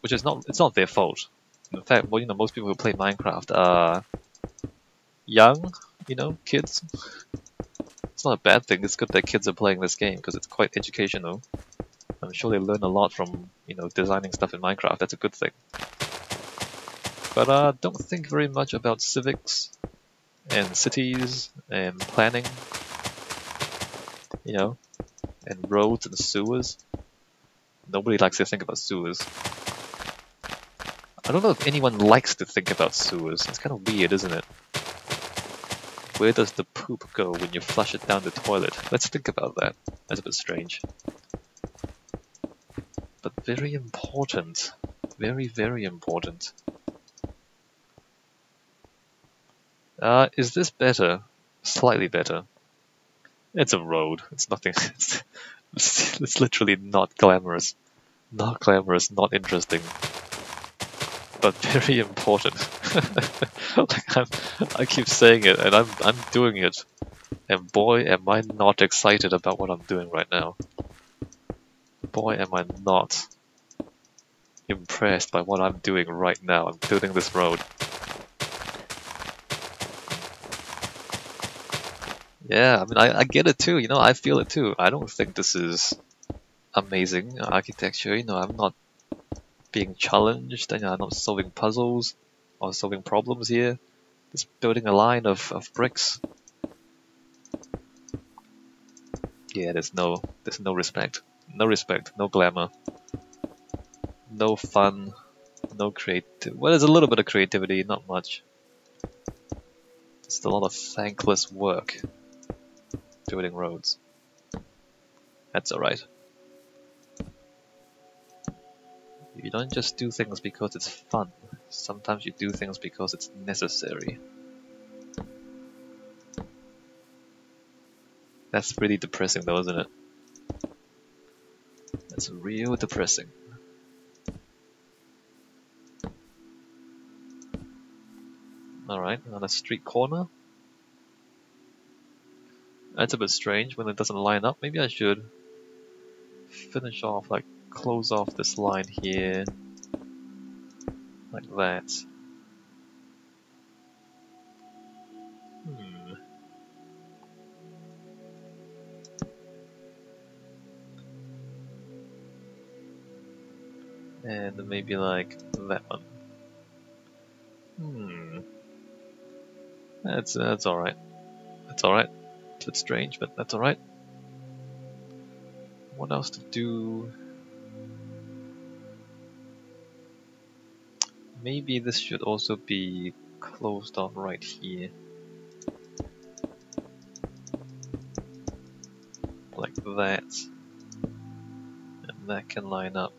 which is it's not their fault. In fact, well, most people who play Minecraft are young, kids. It's not a bad thing. It's good that kids are playing this game because it's quite educational. I'm sure they learn a lot from, designing stuff in Minecraft. That's a good thing. But don't think very much about civics and cities and planning, and roads and sewers. Nobody likes to think about sewers. I don't know if anyone likes to think about sewers. It's kind of weird, isn't it? Where does the poop go when you flush it down the toilet? Let's think about that. That's a bit strange. But very important. Very, very important. Is this better? Slightly better. It's a road. It's nothing. It's literally not glamorous. Not glamorous, not interesting. But very important. I keep saying it, and I'm doing it. And boy, am I not excited about what I'm doing right now. Boy, am I not impressed by what I'm doing right now. I'm building this road. Yeah, I mean, I get it too, I feel it too. I don't think this is amazing architecture, I'm not being challenged, and I'm not solving puzzles or solving problems here. Just building a line of bricks. Yeah, there's no respect. No respect, no glamour. No fun, no creativity. Well, there's a little bit of creativity, not much. Just a lot of thankless work. Building roads. That's alright. You don't just do things because it's fun. Sometimes you do things because it's necessary. That's really depressing though, isn't it? That's real depressing. Alright, on a street corner. That's a bit strange when it doesn't line up. Maybe I should finish off, like close off this line here. Like that. And maybe like that one. That's alright. That's alright. It's a bit strange, but that's alright. What else to do? Maybe this should also be closed off right here. Like that. And that can line up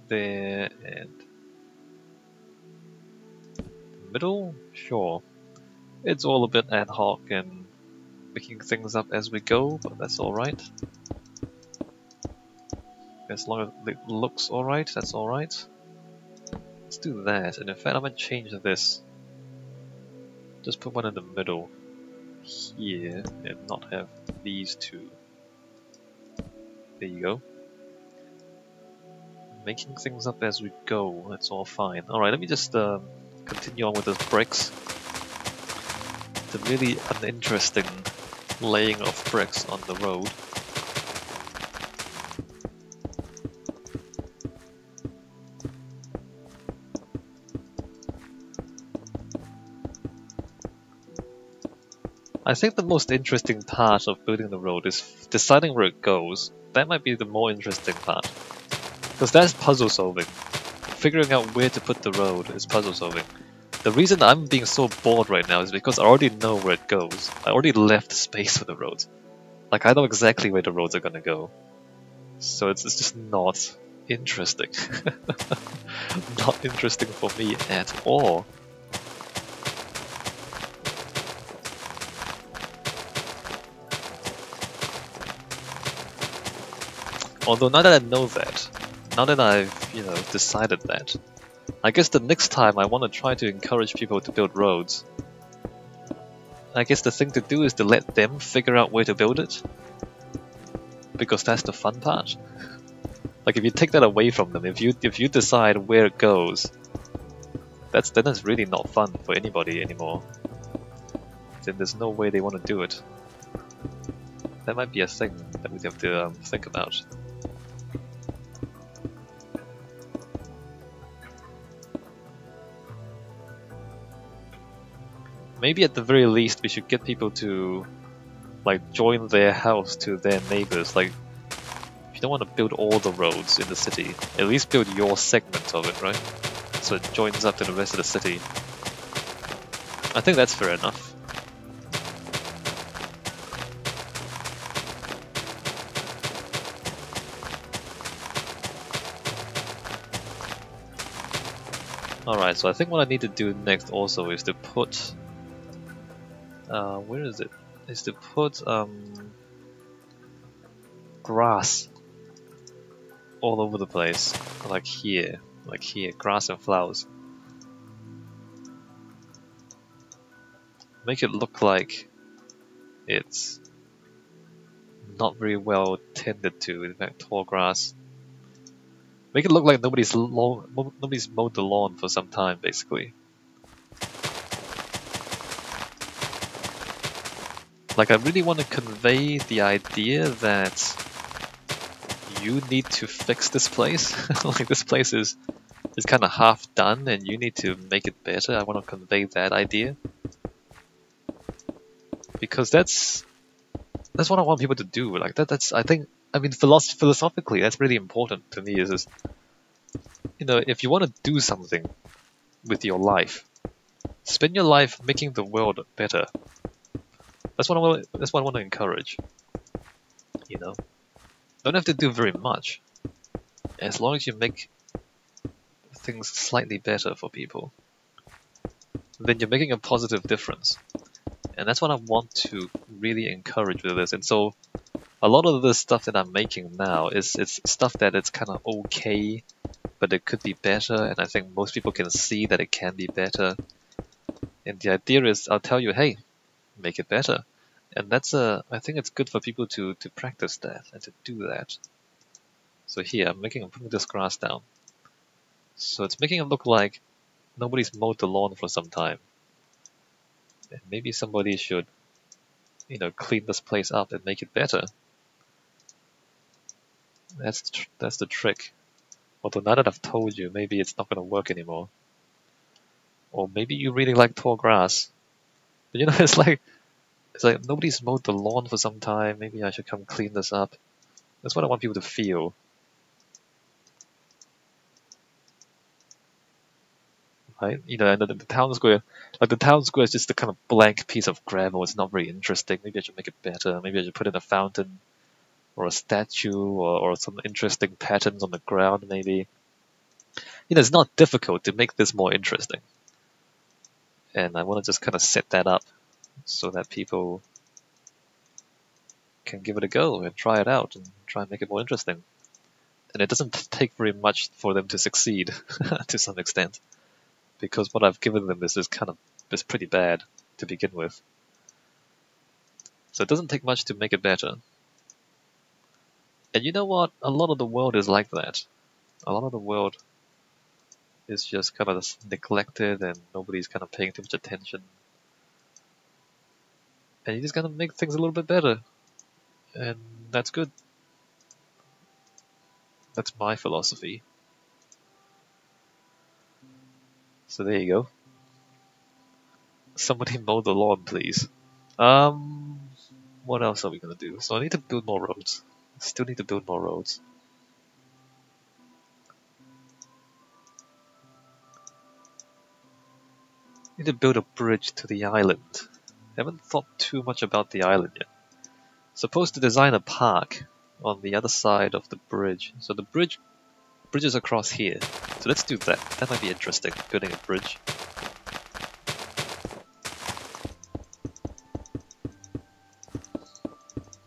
there and middle? Sure. It's all a bit ad hoc and making things up as we go, but that's alright. As long as it looks alright, that's alright. Let's do that, and in fact I'm gonna change this. Just put one in the middle here and not have these two. There you go. Making things up as we go, that's all fine. Alright, let me just continue on with those bricks. It's a really uninteresting laying of bricks on the road. I think the most interesting part of building the road is deciding where it goes. That might be the more interesting part. Because that's puzzle solving. Figuring out where to put the road is puzzle solving. The reason I'm being so bored right now is because I already know where it goes. I already left space for the roads. Like, I know exactly where the roads are gonna go. So it's just not interesting. Not interesting for me at all. Although now that I know that, now that I've, decided that, I guess the next time I want to try to encourage people to build roads, I guess the thing to do is to let them figure out where to build it. Because that's the fun part. Like if you take that away from them, if you decide where it goes, then that's really not fun for anybody anymore. Then there's no way they want to do it. That might be a thing that we have to think about. Maybe at the very least we should get people to like join their house to their neighbors. Like if you don't want to build all the roads in the city, at least build your segment of it, right? So it joins up to the rest of the city. I think that's fair enough. Alright, so I think what I need to do next also is to put... where is it? Is to put grass all over the place. Like here, grass and flowers. Make it look like it's not very well tended to, in fact tall grass. Make it look like nobody's mowed the lawn for some time, basically. Like I really want to convey the idea that you need to fix this place. Like this place is kind of half done and you need to make it better. I want to convey that idea. Because that's what I want people to do. Like that's I mean philosophically that's really important to me is you know, if you want to do something with your life, spend your life making the world better. That's what I want to encourage. You know, don't have to do very much, as long as you make things slightly better for people, then you're making a positive difference. And that's what I want to really encourage with this. And so, a lot of the stuff that I'm making now it's stuff that it's kind of okay, but it could be better. And I think most people can see that it can be better. And the idea is, I'll tell you, hey, make it better. And that's I think it's good for people to practice that and to do that. So here, I'm putting this grass down. So it's making it look like nobody's mowed the lawn for some time. And maybe somebody should, you know, clean this place up and make it better. That's the trick. Although now that I've told you, maybe it's not going to work anymore. Or maybe you really like tall grass. But you know, it's like nobody's mowed the lawn for some time. Maybe I should come clean this up. That's what I want people to feel. Right? You know, and the town square, like the town square is just a kind of blank piece of gravel. It's not very interesting. Maybe I should make it better. Maybe I should put in a fountain, or a statue, or some interesting patterns on the ground. Maybe. You know, it's not difficult to make this more interesting. And I want to just kind of set that up so that people can give it a go and try it out and try and make it more interesting. And it doesn't take very much for them to succeed to some extent, because what I've given them is pretty bad to begin with. So it doesn't take much to make it better. And you know what? A lot of the world is like that. A lot of the world is just kind of neglected and nobody's kind of paying too much attention. And you just gotta make things a little bit better. And that's good. That's my philosophy. So there you go. Somebody mow the lawn, please. What else are we gonna do? So I need to build more roads. I still need to build more roads. I need to build a bridge to the island. I haven't thought too much about the island yet. Supposed to design a park on the other side of the bridge. So the bridge is across here. So let's do that. That might be interesting, building a bridge.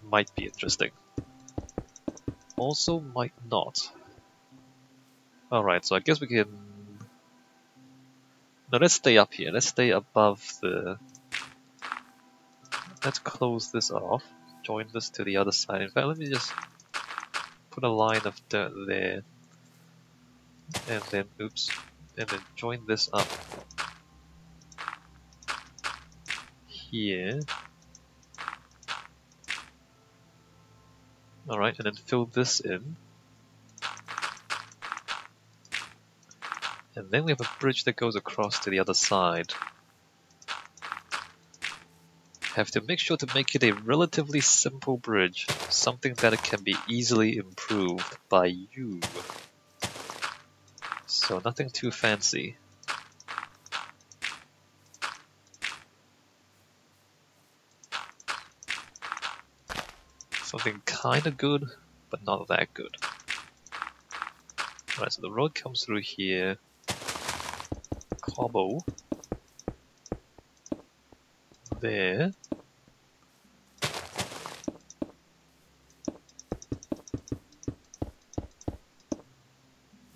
Might be interesting. Also might not. Alright, so I guess we can... No, let's stay up here. Let's stay above the... Let's close this off. Join this to the other side. In fact, let me just put a line of dirt there, and then, oops, and then join this up here. Alright, and then fill this in. And then we have a bridge that goes across to the other side. Have to make sure to make it a relatively simple bridge, something that can be easily improved by you. So nothing too fancy. Something kinda good, but not that good. Alright, so the road comes through here. Cobble. There.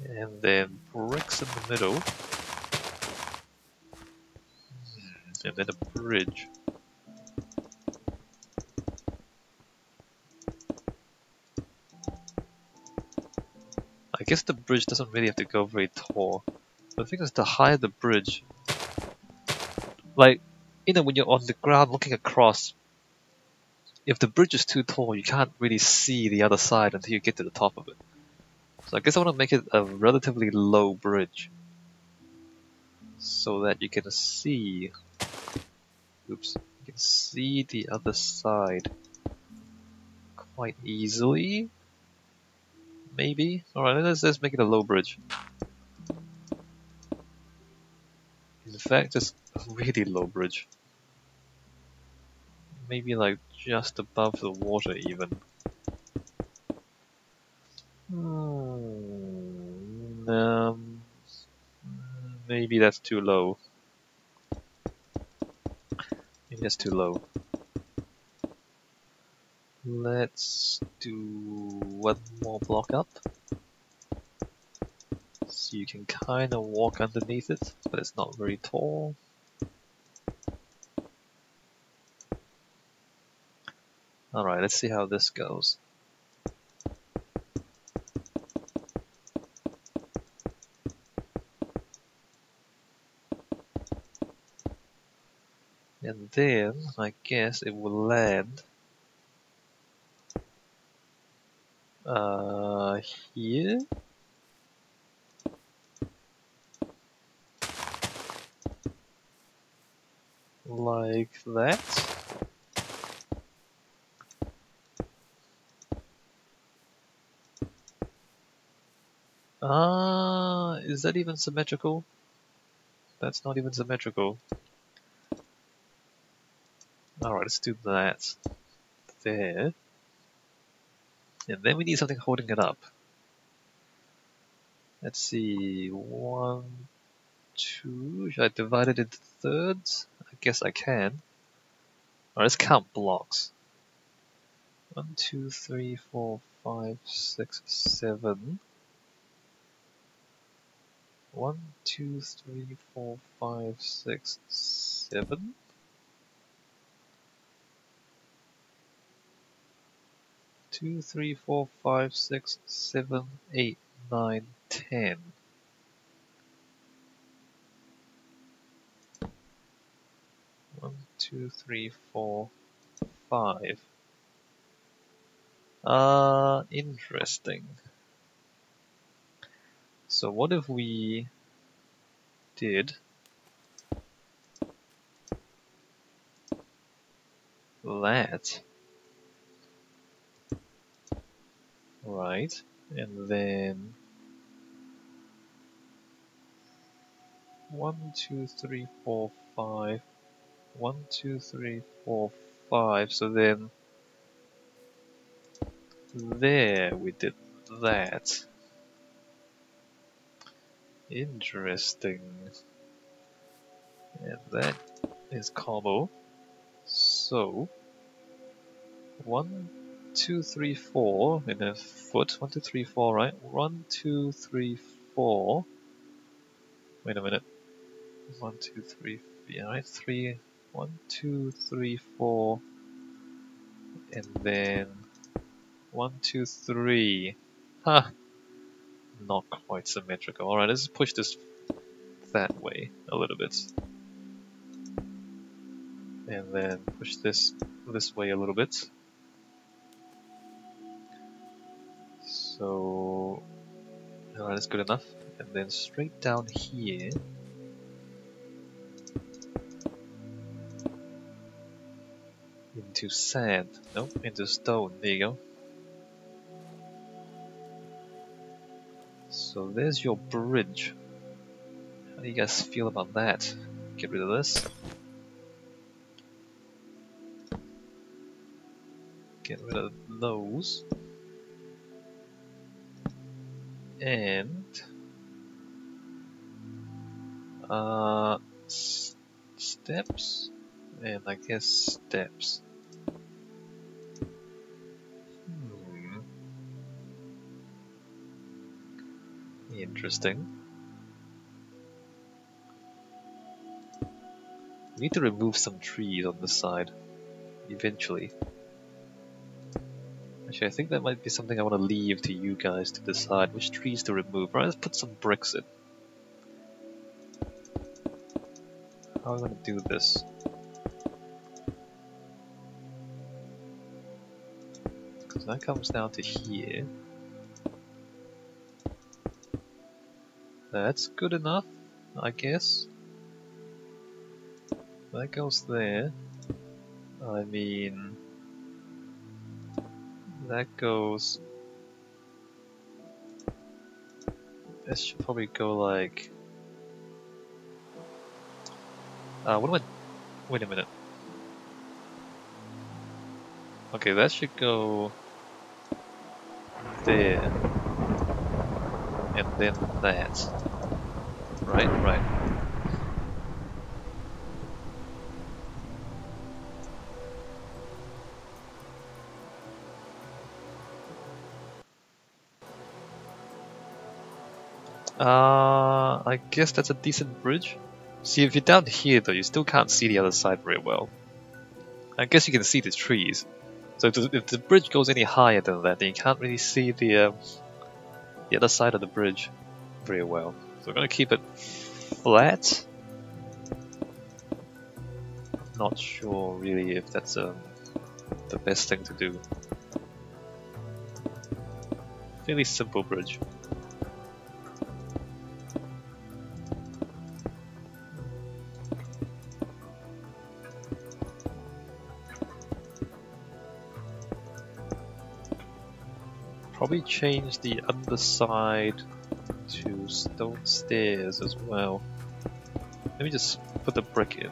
And then bricks in the middle. And then a bridge. I guess the bridge doesn't really have to go very tall. The thing is, the higher the bridge, like, you know, when you're on the ground looking across, if the bridge is too tall, you can't really see the other side until you get to the top of it. So I guess I want to make it a relatively low bridge, so that you can see, oops, you can see the other side quite easily. Maybe? Alright, let's make it a low bridge. In fact, just a really low bridge. Maybe like just above the water even. Maybe that's too low. Maybe that's too low. Let's do one more block up. So you can kind of walk underneath it, but it's not very tall. Alright, let's see how this goes. And then, I guess it will land here? Like that? Is that even symmetrical? That's not even symmetrical. Alright, let's do that. There. And then we need something holding it up. Let's see, 1, 2, should I divide it into thirds? I guess I can. Alright, let's count blocks. 1, 2, 3, 4, 5, 6, 7. 1, 2, 3, 4, 5, 6, 7. 2, 3, 4, 5, 6, 7, 8, 9, 10. 1, 2, 3, 4, 5. Interesting. So what if we did that? Right, and then 1, 2, 3, 4, 5. 1, 2, 3, 4, 5. So then there we did that. Interesting. And that is cobble. So 1, 2, 3, 4 in a foot. 1, 2, 3, 4, right? 1, 2, 3, 4. Wait a minute. 1, 2, 3, yeah, right? 3. 1, 2, 3, 4. And then 1, 2, 3. Ha! Not quite symmetrical. Alright, let's push this that way a little bit. And then push this way a little bit. So... Alright, that's good enough. And then straight down here. Into sand. Nope, into stone. There you go. So there's your bridge. How do you guys feel about that? Get rid of this. Get rid of those. And... steps? And I guess steps. Interesting. We need to remove some trees on this side. Eventually. Actually, I think that might be something I want to leave to you guys to decide which trees to remove. Right, let's put some bricks in. How am I going to do this? Because that comes down to here. That's good enough, I guess. That goes there. I mean... that goes... This should probably go like... what am I... Wait a minute. Okay, that should go... there. And then that. Right? Right. I guess that's a decent bridge. See, if you're down here though, you still can't see the other side very well. I guess you can see the trees. So if the bridge goes any higher than that, then you can't really see the other side of the bridge very well. So we're going to keep it flat. Not sure really if that's the best thing to do. Fairly simple bridge. Probably change the underside to stone stairs as well. Let me just put the brick in.